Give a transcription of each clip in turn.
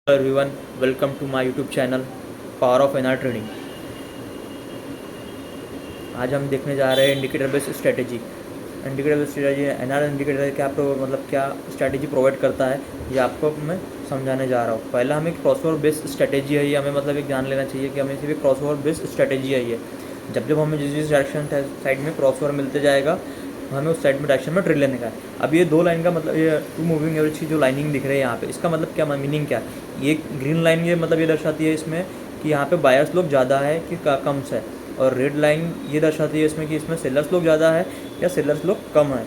Everyone, welcome to my YouTube channel power of NR trading. आज हम देखने जा रहे हैं indicator based strategy. Indicator based strategy NR indicator क्या स्ट्रेटेजी प्रोवाइड करता है, ये आपको मैं समझाने जा रहा हूँ। पहला हमें क्रॉसओवर बेस्ड स्ट्रेटेजी है, ये हमें एक जान लेना चाहिए कि हमें सिर्फ क्रॉसओवर बेस्ड स्ट्रेटेजी है ये। जब हमें जिस डायरेक्शन साइड में क्रॉसओवर मिलते जाएगा, हमें उस साइड में डायरेक्शन में ट्रेड लेने का है। अब ये दो लाइन का ये टू मूविंग एवरेज की जो लाइनिंग दिख रही है यहाँ पे, इसका क्या मीनिंग क्या है। ये ग्रीन लाइन ये ये दर्शाती है इसमें कि यहाँ पे बायर्स लोग ज़्यादा है कि कम है, और रेड लाइन ये दर्शाती है इसमें कि इसमें सेलर्स लोग ज़्यादा है या सेलर्स लोग कम है।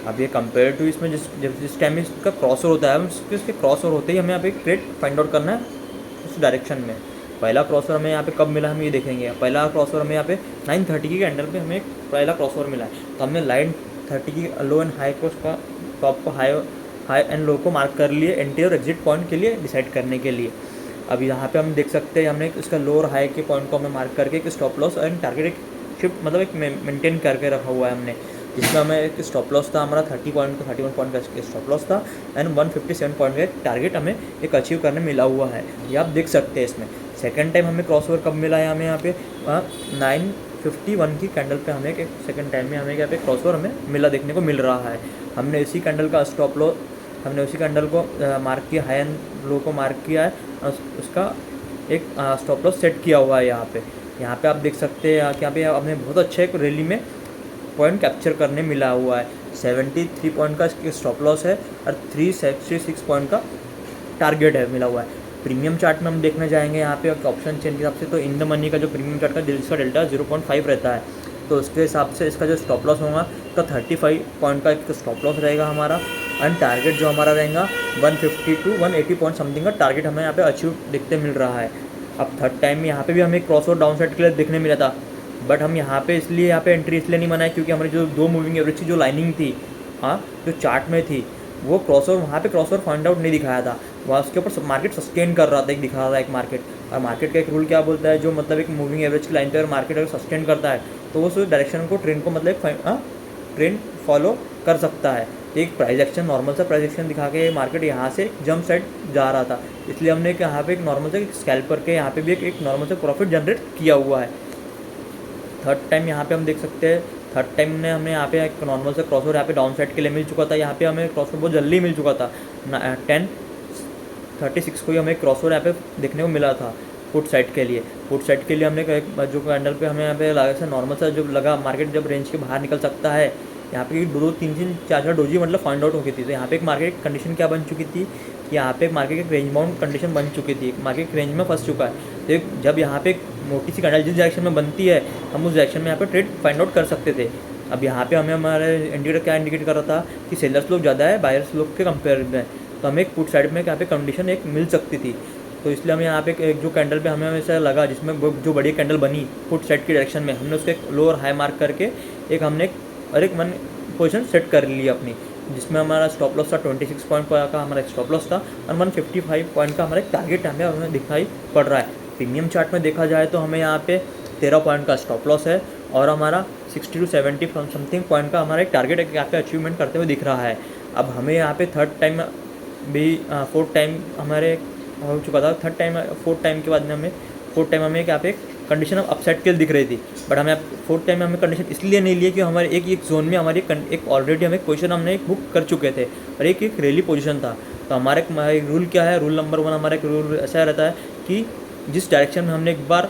अब ये कंपेयर टू इसमें जिस टाइम इसका क्रॉसओवर होता है, इसके क्रॉसओवर होते ही हमें यहाँ पे ट्रेड फाइंड आउट करना है उस डायरेक्शन में। पहला क्रॉसओवर हमें यहाँ पे कब मिला, हम ये देखेंगे। पहला क्रॉसओवर हमें यहाँ पे 9:30 की कैंडल पे हमें पहला क्रॉसओवर मिला है, तो हमने लाइन 30 की लो एंड हाई को, उसका टॉप को हाई एंड लो को मार्क कर लिए एंट्री और एग्जिट पॉइंट के लिए डिसाइड करने के लिए। अब यहाँ पे हम देख सकते हैं हमने इसका लो और हाई के पॉइंट को हमें मार्क करके एक स्टॉप लॉस एंड टारगेट एक शिफ्ट एक मेंटेन करके रखा हुआ है हमने, जिसमें हमें एक स्टॉप लॉस था हमारा 31 पॉइंट का स्टॉप लॉस था एंड 157 पॉइंट का टारगेट हमें एक अचीव करने मिला हुआ है। ये आप देख सकते हैं। इसमें सेकेंड टाइम हमें क्रॉसओवर कब मिला है, हमें यहाँ पे 9:51 की कैंडल पे हमें एक सेकंड टाइम में हमें यहाँ पे क्रॉसओवर हमें मिला, देखने को मिल रहा है। हमने इसी कैंडल का स्टॉप लॉस, हमने उसी कैंडल को मार्क किया, हाई एंड लो को मार्क किया है, उसका एक स्टॉप लॉस सेट किया हुआ है यहाँ पे। यहाँ पे आप देख सकते हैं कि यहाँ पे हमें बहुत अच्छा एक रैली में पॉइंट कैप्चर करने मिला हुआ है। 73 पॉइंट का स्टॉप लॉस है और 366 पॉइंट का टारगेट है मिला हुआ है। प्रीमियम चार्ट में हम देखने जाएंगे यहाँ पे ऑप्शन चेन के हिसाब से, तो इन द मनी का जो प्रीमियम चार्ट का इसका डेल्टा 0.5 रहता है, तो उसके हिसाब से इसका जो स्टॉप लॉस होगा तो 35 पॉइंट का एक स्टॉप लॉस रहेगा हमारा, एंड टारगेट जो हमारा रहेगा 150 to 180 पॉइंट समथिंग का टारगेट हमें यहाँ पे अचीव देखते मिल रहा है। अब थर्ड टाइम में यहाँ पे भी हमें क्रॉसओवर डाउन साइड के लिए देखने मिला था, बट हम यहाँ पे इसलिए यहाँ पे एंट्री इसलिए नहीं बनाए क्योंकि हमारी जो दो मूविंग एवरेज की जो लाइनिंग थी, जो चार्ट में थी, वो क्रॉसओवर वहाँ पे क्रॉसओवर फाइंड आउट नहीं दिखाया था, वहाँ उसके ऊपर मार्केट सस्टेन कर रहा था, एक दिखा रहा था एक मार्केट। और मार्केट का एक रूल क्या बोलता है, जो एक मूविंग एवरेज की लाइन पे अगर मार्केट अगर सस्टेन करता है तो वो उस डायरेक्शन को ट्रेंड को ट्रेंड फॉलो कर सकता है। एक प्राइस एक्शन, नॉर्मल सा प्राइस एक्शन दिखा के मार्केट यहाँ से जंप साइड जा रहा था, इसलिए हमने यहाँ पे एक नॉर्मल से स्कैल्प करके यहाँ पे भी एक नॉर्मल से प्रॉफिट जनरेट किया हुआ है। थर्ड टाइम यहाँ पे हम देख सकते हैं, थर्ड टाइम ने हमें यहाँ पे एक नॉर्मल से क्रॉसओवर यहाँ पे डाउन साइड के लिए मिल चुका था। यहाँ पे हमें क्रॉसओवर बहुत जल्दी मिल चुका था, 10:36 को ही हमें क्रॉसओवर यहाँ पे देखने को मिला था पुट साइड के लिए। पुट साइड के लिए हमने जो कैंडल पे हमें यहाँ पे लगा से नॉर्मल सा जब लगा मार्केट जब रेंज के बाहर निकल सकता है, यहाँ पे 2-3-4 डोजी फाइंड आउट हो गई थी, तो यहाँ पे एक मार्केट कंडीशन क्या बन चुकी थी कि यहाँ पे एक मार्केट एक रेंज बाउंड कंडीशन बन चुकी थी, मार्केट रेंज में फंस चुका है। तो जब यहाँ पे एक मोटी सी कैंडल जिस डायरेक्शन में बनती है, हम उस डायरेक्शन में यहाँ पे ट्रेड फाइंड आउट कर सकते थे। अब यहाँ पे हमें हमारे इंडिकेटर क्या इंडिकेट कर रहा था कि सेलर्स लोग ज़्यादा है बायर्स लोग के कंपेयर में, तो हमें एक पुट साइड में यहाँ पे कंडीशन एक मिल सकती थी। तो इसलिए हमें यहाँ पे एक जो कैंडल पे हमें ऐसा लगा जिसमें जो बड़ी कैंडल बनी पुट साइड की डायरेक्शन में, हमने उसके लो और हाई मार्क करके एक हमने एक मन पोजीशन सेट कर ली अपनी, जिसमें हमारा स्टॉप लॉस था 26 पॉइंट का हमारा स्टॉप लॉस था और 155 पॉइंट का हमारा एक टारगेट हमें दिखाई पड़ रहा है। प्रीमियम चार्ट में देखा जाए तो हमें यहाँ पे 13 पॉइंट का स्टॉप लॉस है और हमारा 60 to 70 समथिंग पॉइंट का हमारा एक टारगेट यहाँ पे अचीवमेंट करते हुए दिख रहा है। अब हमें यहाँ पे थर्ड टाइम भी फोर्थ टाइम हमारे हो चुका था, थर्ड टाइम फोर्थ टाइम के बाद में हमें फोर्थ टाइम हमें यहाँ पे कंडीशन अब अपसाइड के लिए दिख रही थी, बट हमें फोर्थ टाइम में हमें कंडीशन इसलिए नहीं लिए कि हमारे एक जोन में हमारी एक ऑलरेडी हमें पोजीशन हमने एक बुक कर चुके थे और एक रैली पोजीशन था। तो हमारा एक रूल क्या है, रूल नंबर 1 हमारा एक रूल ऐसा रहता है कि जिस डायरेक्शन में हमने एक बार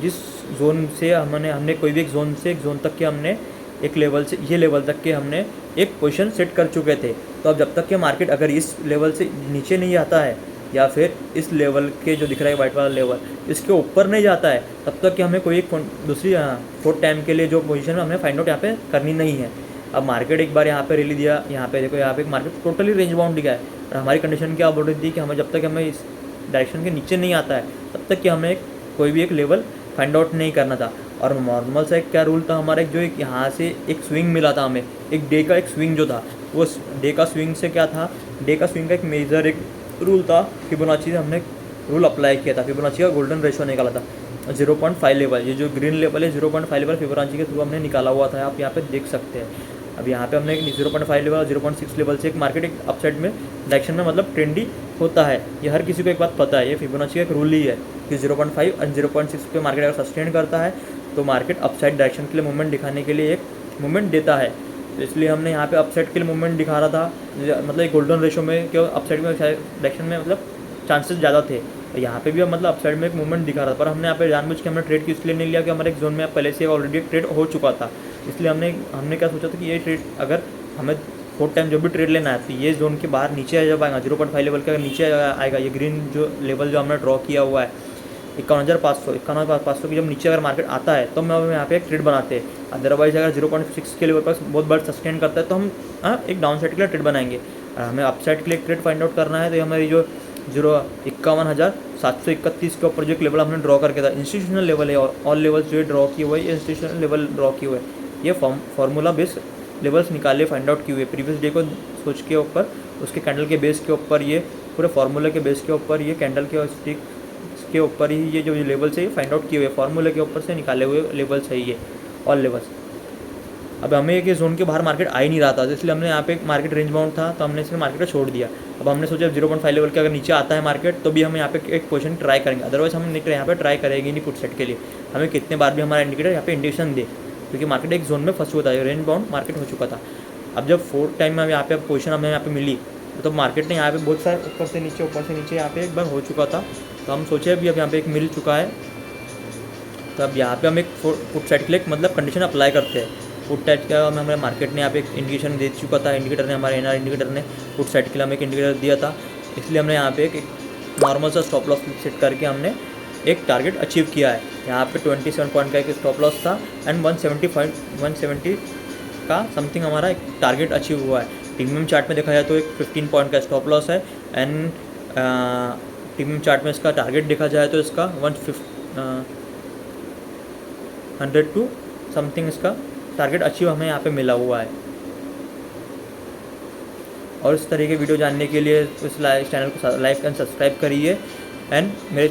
जिस जोन से हमने कोई भी एक जोन तक के हमने एक लेवल से ये लेवल तक के हमने एक पोजीशन सेट कर चुके थे, तो अब जब तक के मार्केट अगर इस लेवल से नीचे नहीं आता है या फिर इस लेवल के जो दिख रहा है वाइट वाला लेवल इसके ऊपर नहीं जाता है, तब तक कि हमें कोई एक दूसरी फोर्थ टाइम के लिए जो पोजीशन हमें फाइंड आउट यहाँ पे करनी नहीं है। अब मार्केट एक बार यहाँ पे रैली दिया, यहाँ पे देखो यहाँ पे मार्केट टोटली रेंज बाउंड दिखा है, और हमारी कंडीशन क्या बोल रही थी कि हमें जब तक हमें इस डायरेक्शन के नीचे नहीं आता है तब तक कि हमें कोई भी एक लेवल फाइंड आउट नहीं करना था। और नॉर्मल सा एक क्या रूल था हमारा, एक जो एक यहाँ से एक स्विंग मिला था हमें, एक डे का एक स्विंग जो था, वो डे का स्विंग से क्या था, डे का स्विंग का एक मेजर एक रूल था फिबोनाची से हमने रूल अप्लाई किया था, फिबोनाची का गोल्डन रेशियो निकाला था 0.5 लेवल, ये जो ग्रीन लेवल है 0.5 लेवल फिबोनाची के थ्रू हमने निकाला हुआ था, आप यहाँ पे देख सकते हैं। अब यहाँ पे हमने 0.5 लेवल और 0.6 लेवल से एक मार्केट एक अपसाइड में डायरेक्शन में मतलब ट्रेंडी होता है। ये हर किसी को एक बात पता है, ये फिबोनाची का एक रूल ही है कि 0.5 और 0.6 पे मार्केट अगर सस्टेन करता है तो मार्केट अपसाइड डायरेक्शन के लिए मूवमेंट दिखाने के लिए एक मूवमेंट देता है। तो इसलिए हमने यहाँ पे अपसाइड के लिए मूवमेंट दिखा रहा था, मतलब एक गोल्डन रेशो में कि अपसाइड में डायरेक्शन में मतलब चांसेस ज़्यादा थे। यहाँ पे भी हम मतलब अपसाइड में एक मूवमेंट दिखा रहा था, पर हमने यहाँ पे जानबूझ के हमने ट्रेड इसलिए नहीं लिया कि हमारे एक जोन में पहले से ऑलरेडी एक ट्रेड हो चुका था। इसलिए हमने क्या सोचा था कि ये ट्रेड अगर हमें फोर्थ टाइम जो भी ट्रेड लेना है तो ये जोन के बाहर नीचे जब आएगा 0.5 लेवल के अगर नीचे आएगा, ये ग्रीन जो लेवल जो हमने ड्रॉ किया हुआ है 51,500 की जब नीचे अगर मार्केट आता है तो हम यहाँ पे एक ट्रेड बनाते हैं। अदरवाइज अगर 0.6 के लेवल पर बहुत बड़ा सस्टेन करता है तो हम एक डाउन साइड के लिए ट्रेड बनाएंगे। हमें अप साइड के लिए एक ट्रेड फाइंड आउट करना है तो हमारी जो 51,731 के ऊपर जो एक लेवल हमने ड्रॉ करके था, इंस्टीट्यूशनल लेवल है और ऑल लेवल्स जो ड्रॉ किए हुए ये इंस्टीट्यूशनल लेवल ड्रॉ किए हुए ये फार्मूला बेस्ड लेवल्स निकाले फाइंड आउट किए हुए प्रीवियस डे को सोच के ऊपर, उसके कैंडल के बेस के ऊपर, ये पूरे फार्मूले के बेस के ऊपर, ये कैंडल के स्टिक के ऊपर ही ये जो लेवल्स है ये फाइंड आउट किए हुए फार्मूले के ऊपर से निकाले हुए लेवल्स है ये ऑल लेवल्स। अब हमें एक जोन के बाहर मार्केट आ ही नहीं रहा था, तो इसलिए हमने यहाँ पे एक मार्केट रेंज बाउंड था तो हमने इसमें मार्केट को छोड़ दिया। अब हमने सोचा 0.5 लेवल के अगर नीचे आता है मार्केट तो भी हम यहाँ पे एक पोजीशन ट्राई करेंगे, अदरवाइज हम यहाँ पे ट्राई करेंगे नहीं पुट सेट के लिए। हमें कितने बार भी हमारा इंडिकेटर यहाँ पे इंडिकेशन दे, क्योंकि मार्केट एक जोन में फंस हुआ था, रेंज बाउंड मार्केट हो चुका था। अब जब फोर्थ टाइम में यहाँ पे पोजीशन हमें यहाँ पे मिली तो मार्केट ने यहाँ पे बहुत सारे ऊपर से नीचे यहाँ पे एक बार हो चुका था, तो हम सोचे अभी अब यहाँ पे एक मिल चुका है तो अब यहाँ पे हम एक पुट साइड के लिए मतलब कंडीशन अप्लाई करते हैं। पुट साइड का हमारे मार्केट ने यहाँ पे एक इंडिकेशन दे चुका था, इंडिकेटर ने हमारे एनआर इंडिकेटर ने पुट साइड के लिए हमें एक इंडिकेटर दिया था, इसलिए हमने यहाँ पे एक नॉर्मल सा स्टॉप लॉस सेट करके हमने एक टारगेट अचीव किया है। यहाँ पे 27 पॉइंट का एक स्टॉप लॉस था एंड 170 का समथिंग हमारा एक टारगेट अचीव हुआ है। प्रीमियम चार्ट में देखा जाए तो एक 15 पॉइंट का स्टॉप लॉस है एंड प्रीमियम चार्ट में इसका टारगेट देखा जाए तो इसका 100 समथिंग इसका टारगेट अचीव हमें यहाँ पे मिला हुआ है। और इस तरह के वीडियो जानने के लिए इस चैनल को लाइक एंड सब्सक्राइब करिए एंड मेरे